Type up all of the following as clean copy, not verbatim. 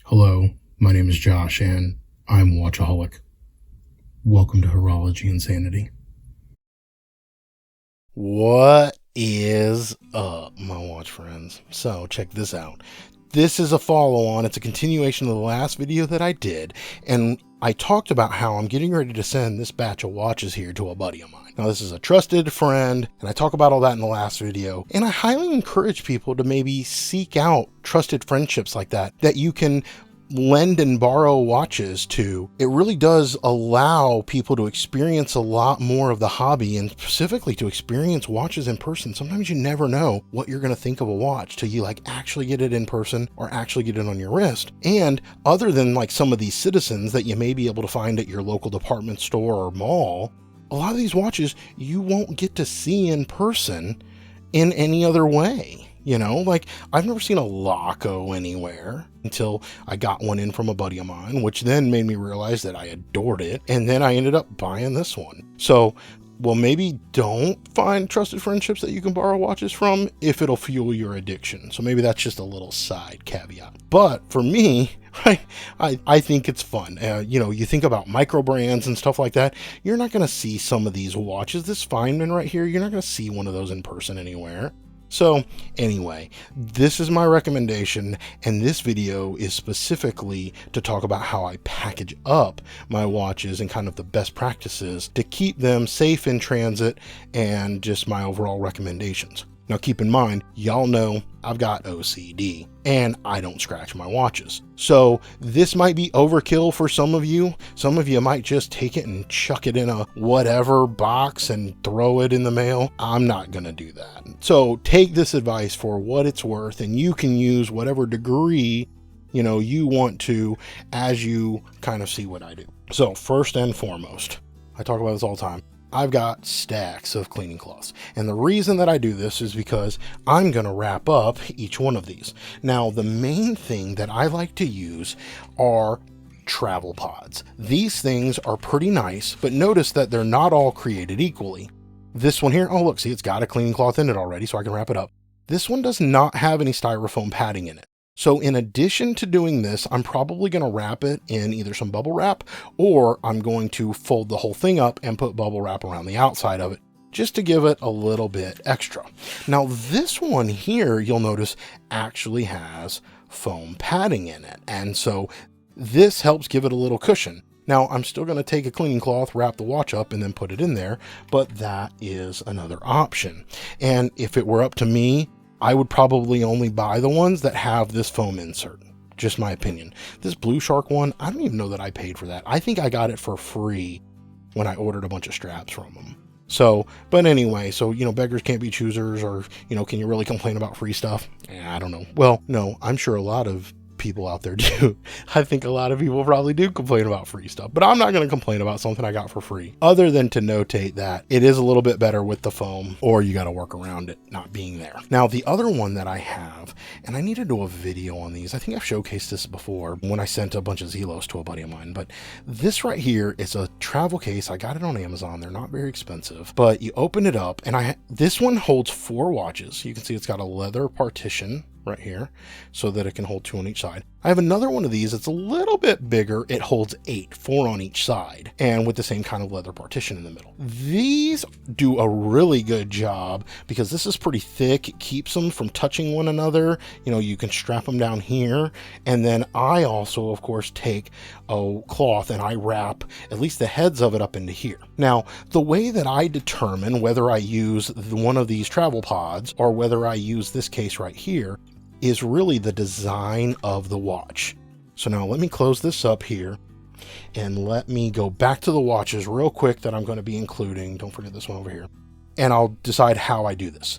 Hello, my name is Josh and I'm a watchaholic. Welcome to Horology Insanity. What is up, my watch friends? So check this out. This is a follow-on. It's a continuation of the last video that I did, and I talked about how I'm getting ready to send this batch of watches here to a buddy of mine. Now, this is a trusted friend, and I talk about all that in the last video, and I highly encourage people to maybe seek out trusted friendships like that you can lend and borrow watches to. It really does allow people to experience a lot more of the hobby, and specifically to experience watches in person. Sometimes you never know what you're going to think of a watch till you actually get it in person or actually get it on your wrist. And other than some of these citizens that you may be able to find at your local department store or mall, a lot of these watches you won't get to see in person in any other way. I've never seen a Loco anywhere until I got one in from a buddy of mine, which then made me realize that I adored it. And then I ended up buying this one. So, maybe don't find trusted friendships that you can borrow watches from if it'll fuel your addiction. So maybe that's just a little side caveat. But for me, right, I think it's fun. You think about micro brands and stuff like that. You're not going to see some of these watches. This Feynman right here, you're not going to see one of those in person anywhere. So anyway, this is my recommendation, and this video is specifically to talk about how I package up my watches and kind of the best practices to keep them safe in transit, and just my overall recommendations. Now keep in mind, y'all know I've got OCD and I don't scratch my watches. So this might be overkill for some of you. Some of you might just take it and chuck it in a whatever box and throw it in the mail. I'm not going to do that. So take this advice for what it's worth, and you can use whatever degree you want to as you kind of see what I do. So first and foremost, I talk about this all the time, I've got stacks of cleaning cloths. And the reason that I do this is because I'm going to wrap up each one of these. Now, the main thing that I like to use are travel pods. These things are pretty nice, but notice that they're not all created equally. This one here, oh look, see, it's got a cleaning cloth in it already, so I can wrap it up. This one does not have any styrofoam padding in it. So in addition to doing this, I'm probably going to wrap it in either some bubble wrap, or I'm going to fold the whole thing up and put bubble wrap around the outside of it, just to give it a little bit extra. Now this one here, you'll notice, actually has foam padding in it. And so this helps give it a little cushion. Now I'm still going to take a cleaning cloth, wrap the watch up, and then put it in there, but that is another option. And if it were up to me, I would probably only buy the ones that have this foam insert. Just my opinion. This Blue Shark one, I don't even know that I paid for that. I think I got it for free when I ordered a bunch of straps from them. So, but anyway, so, beggars can't be choosers, or, can you really complain about free stuff? I don't know. Well, no, I'm sure a lot of people out there do. I think a lot of people probably do complain about free stuff, but I'm not going to complain about something I got for free, other than to notate that it is a little bit better with the foam, or you got to work around it not being there. Now, the other one that I have, and I need to do a video on these. I think I've showcased this before when I sent a bunch of Zelos to a buddy of mine, but this right here is a travel case. I got it on Amazon. They're not very expensive, but you open it up, and this one holds 4 watches. You can see it's got a leather partition right here so that it can hold 2 on each side. I have another one of these. It's a little bit bigger. It holds 8, 4 on each side, and with the same kind of leather partition in the middle. These do a really good job because this is pretty thick. It keeps them from touching one another. You can strap them down here, and then I also, of course, take a cloth and I wrap at least the heads of it up into here. Now, the way that I determine whether I use one of these travel pods or whether I use this case right here is really the design of the watch. So now let me close this up here, and let me go back to the watches real quick that I'm going to be including. Don't forget this one over here. And I'll decide how I do this.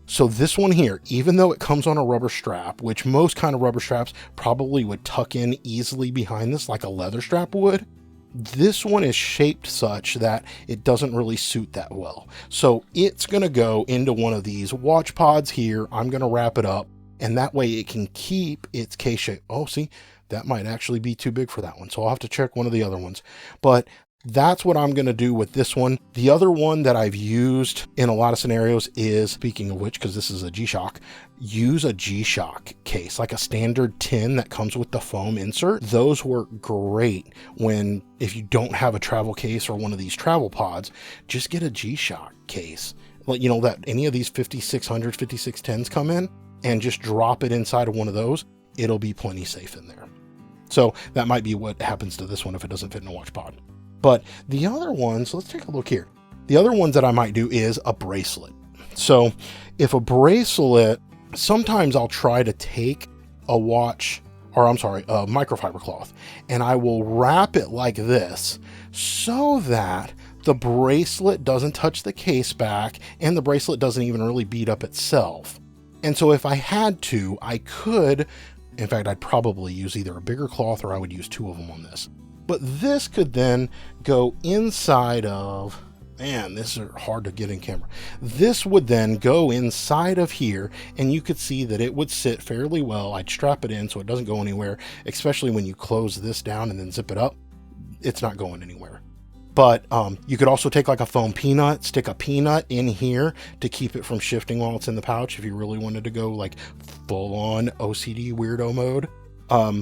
So this one here, even though it comes on a rubber strap, which most kind of rubber straps probably would tuck in easily behind this like a leather strap would, this one is shaped such that it doesn't really suit that well. So it's going to go into one of these watch pods here. I'm going to wrap it up, and that way it can keep its case shape. Oh, see, that might actually be too big for that one. So I'll have to check one of the other ones. But That's what I'm going to do with this one. The other one that I've used in a lot of scenarios is, speaking of which, because this is a G-Shock, use a G-Shock case, like a standard tin that comes with the foam insert. Those work great if you don't have a travel case or one of these travel pods, just get a G-Shock case. You know, that any of these 5600s, 5610s come in, and just drop it inside of one of those. It'll be plenty safe in there. So that might be what happens to this one if it doesn't fit in a watch pod. But the other ones, let's take a look here. The other ones that I might do is a bracelet. So if a bracelet, sometimes I'll try to take a microfiber cloth, and I will wrap it like this so that the bracelet doesn't touch the case back and the bracelet doesn't even really beat up itself. And so if I had to, I could, in fact, I'd probably use either a bigger cloth or I would use 2 of them on this. But this could then go inside of, man, this is hard to get in camera. This would then go inside of here, and you could see that it would sit fairly well. I'd strap it in so it doesn't go anywhere, especially when you close this down and then zip it up. It's not going anywhere. But you could also take like a foam peanut, stick a peanut in here to keep it from shifting while it's in the pouch if you really wanted to go like full on OCD weirdo mode.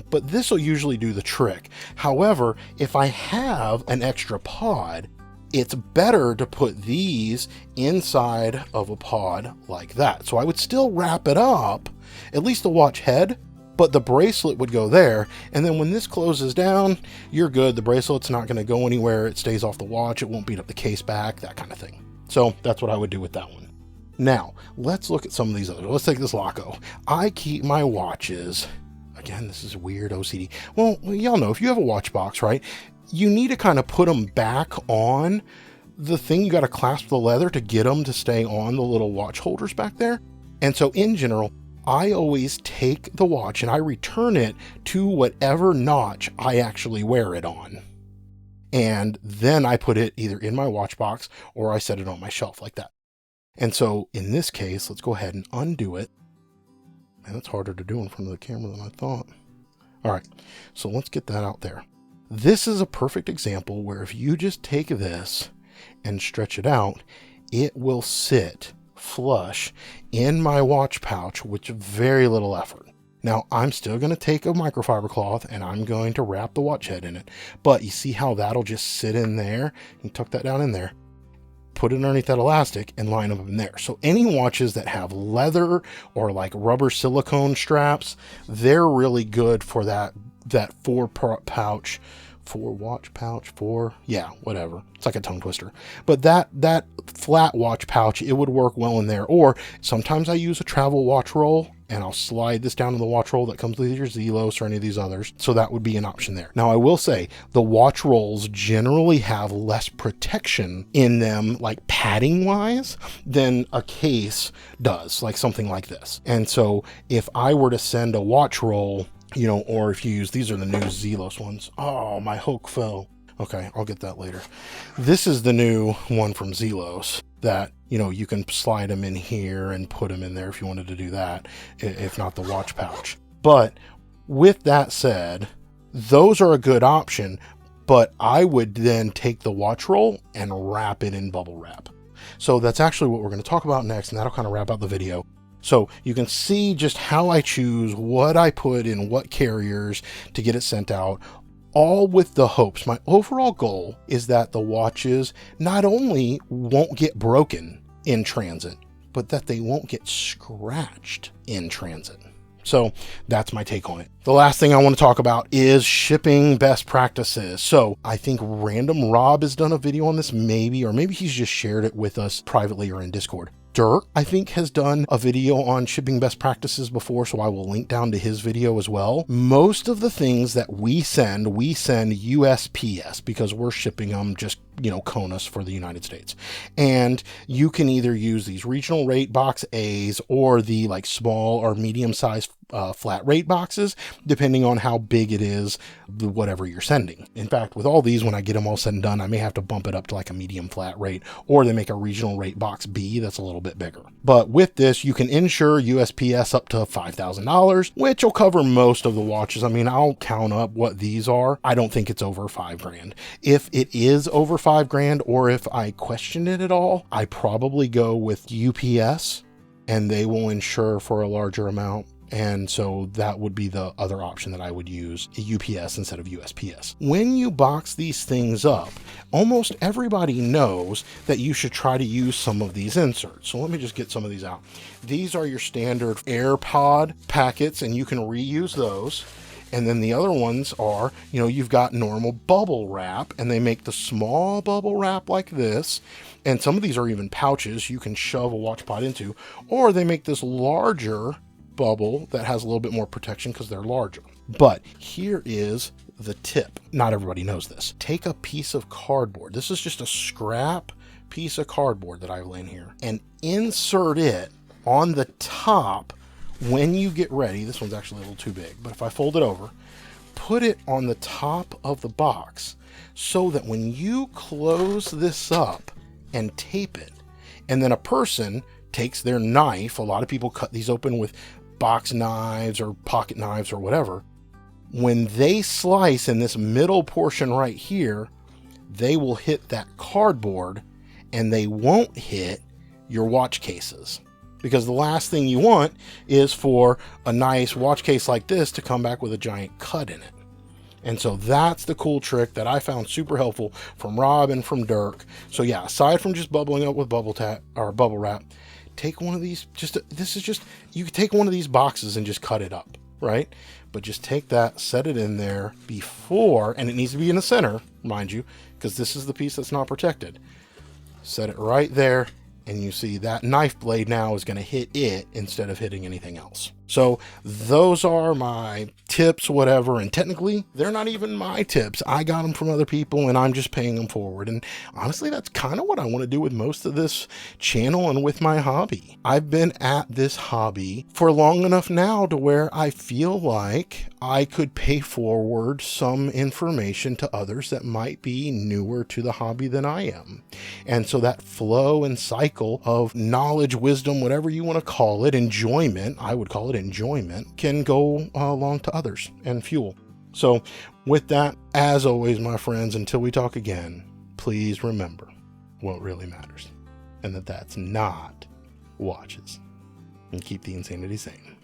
But this will usually do the trick. However, if I have an extra pod, it's better to put these inside of a pod like that. So I would still wrap it up, at least the watch head, but the bracelet would go there. And then when this closes down, you're good. The bracelet's not going to go anywhere. It stays off the watch. It won't beat up the case back, that kind of thing. So that's what I would do with that one. Now, let's look at some of these others. Let's take this Laco. I keep my watches, again, this is weird OCD. Well, y'all know, if you have a watch box, right, you need to kind of put them back on the thing. You got to clasp the leather to get them to stay on the little watch holders back there. And so in general, I always take the watch and I return it to whatever notch I actually wear it on. And then I put it either in my watch box or I set it on my shelf like that. And so in this case, let's go ahead and undo it. Man, that's harder to do in front of the camera than I thought. All right, so let's get that out there. This is a perfect example where if you just take this and stretch it out, it will sit flush in my watch pouch with very little effort. Now, I'm still going to take a microfiber cloth and I'm going to wrap the watch head in it. But you see how that'll just sit in there? You tuck that down in there, put it underneath that elastic and line them up in there. So any watches that have leather or like rubber silicone straps, they're really good for that whatever. It's like a tongue twister. But that flat watch pouch, it would work well in there. Or sometimes I use a travel watch roll and I'll slide this down in the watch roll that comes with your Zelos or any of these others. So that would be an option there. Now I will say the watch rolls generally have less protection in them, like padding wise, than a case does, like something like this. And so if I were to send a watch roll, you know, or if you use, these are the new Zelos ones. Oh, my Hoke fell. Okay, I'll get that later. This is the new one from Zelos that, you know, you can slide them in here and put them in there if you wanted to do that, if not the watch pouch. But with that said, those are a good option, but I would then take the watch roll and wrap it in bubble wrap. So that's actually what we're going to talk about next, and that'll kind of wrap out the video. So you can see just how I choose what I put in what carriers to get it sent out, all with the hopes. My overall goal is that the watches not only won't get broken in transit, but that they won't get scratched in transit. So that's my take on it. The last thing I want to talk about is shipping best practices. So I think Random Rob has done a video on this, maybe, or maybe he's just shared it with us privately or in Discord. Dirk, I think, has done a video on shipping best practices before, so I will link down to his video as well. Most of the things that we send USPS because we're shipping them just, CONUS for the United States. And you can either use these regional rate box A's or the like small or medium sized flat rate boxes, depending on how big it is, whatever you're sending. In fact, with all these, when I get them all said and done, I may have to bump it up to like a medium flat rate, or they make a regional rate box B that's a little bit bigger. But with this, you can insure USPS up to $5,000, which will cover most of the watches. I mean, I'll count up what these are. I don't think it's over $5,000. If it is over $5,000, or if I question it at all, I probably go with UPS, and they will insure for a larger amount. And so that would be the other option that I would use, UPS instead of USPS. When you box these things up, almost everybody knows that you should try to use some of these inserts. So let me just get some of these out. These are your standard AirPod packets, and you can reuse those. And then the other ones are, you've got normal bubble wrap, and they make the small bubble wrap like this. And some of these are even pouches you can shove a watch pod into, or they make this larger bubble that has a little bit more protection because they're larger. But here is the tip. Not everybody knows this. Take a piece of cardboard. This is just a scrap piece of cardboard that I've laid here, and insert it on the top when you get ready. This one's actually a little too big, but if I fold it over, put it on the top of the box so that when you close this up and tape it, and then a person takes their knife, a lot of people cut these open with box knives or pocket knives or whatever. When they slice in this middle portion right here, they will hit that cardboard and they won't hit your watch cases. Because the last thing you want is for a nice watch case like this to come back with a giant cut in it. And so that's the cool trick that I found super helpful from Rob and from Dirk. So yeah, aside from just bubbling up with bubble wrap, take one of these, you could take one of these boxes and just cut it up, right? But just take that, set it in there before, and it needs to be in the center, mind you, because this is the piece that's not protected. Set it right there, and you see that knife blade now is going to hit it instead of hitting anything else. So those are my tips, whatever. And technically, they're not even my tips. I got them from other people and I'm just paying them forward. And honestly, that's kind of what I want to do with most of this channel and with my hobby. I've been at this hobby for long enough now to where I feel like I could pay forward some information to others that might be newer to the hobby than I am. And so that flow and cycle of knowledge, wisdom, whatever you want to call it, enjoyment, I would call it enjoyment, can go along to others and fuel. So with that, as always, my friends, until we talk again, please remember what really matters, and that's not watches. And keep the insanity sane.